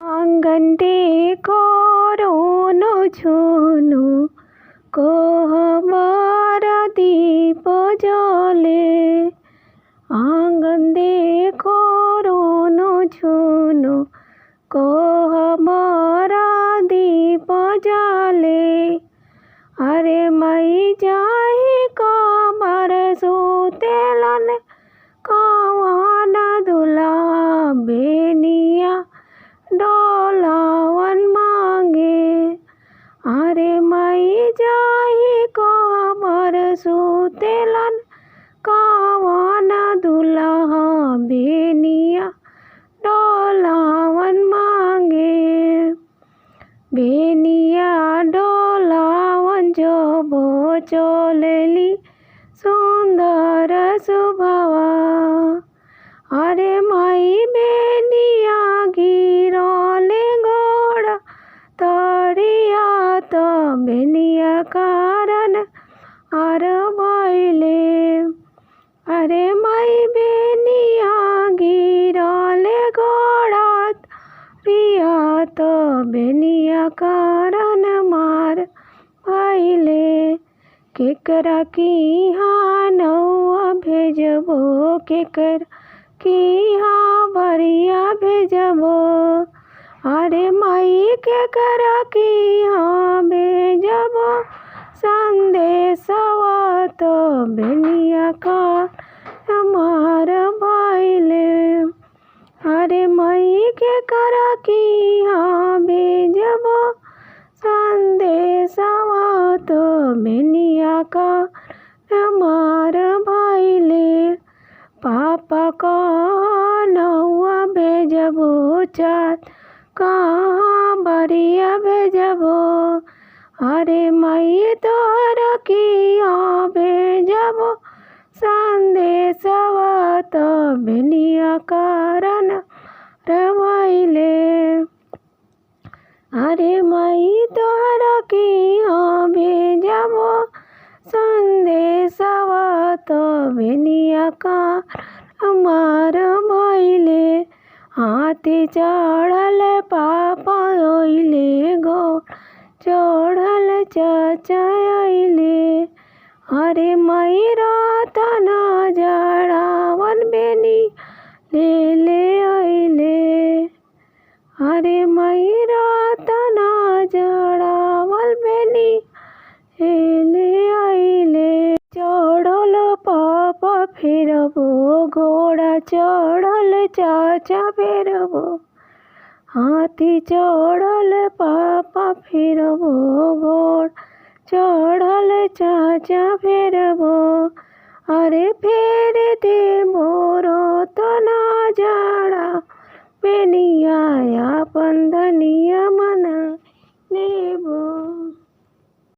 आंगनटे करोनो झुनु कोहबर दीप जले। आंगन दे करोनो झुनु कोहबर दीप जले। अरे मई जाही कमर सुतेलन कवन दुला बेनिया डोलावन मांगे। अरे मई जाही कमर सुतेलन कवन दुल्हा बेनिया डोलावन मांगे। बेनिया डोलावन जबो चलेली सुंदर सुभवा। अरे माई बेनिया गिरले गोड़ तड़िया तो बेनिया कारण आर भइले। अरे माई बेनिया गिरले गोड़ तड़िया तो बेनिया कारण मार भइले। केकरा की हाँ नौआ भेजबो केकर की हाँ बरिया भेजबो। अरे माई केकरा की हाँ भेजबो संदेशवा तो बेनिया का मार भइले। अरे माई केकरा की हाँ भेजबो संदेशवा तो बेनिया का मार भइले। पापा का नौआ भेजबो चाँद कहाँ बरिया भेजबो। अरे मई तोहरा की हाँ भेजबो संदेशवा तो बेनिया कारण भइले। अरे मई तोहरा की हाँ भेजबो संदेशवा तो बेनिया कारण मार भइले। हाथी चढ़ल पापा अइले गो चढ़ल चाचा अइले। अरे मई रतन जड़ावन बेनी ले ले अइले। अरे मई रतन जड़ावल बेनी ले ले अइले। चढ़ल पापा फेरबो घोड़ा चढ़ल चाचा फेरबो। हाथी चढ़ल पापा फेरबो घोड़ा चढ़ल चाचा फेरबो। अरे फेर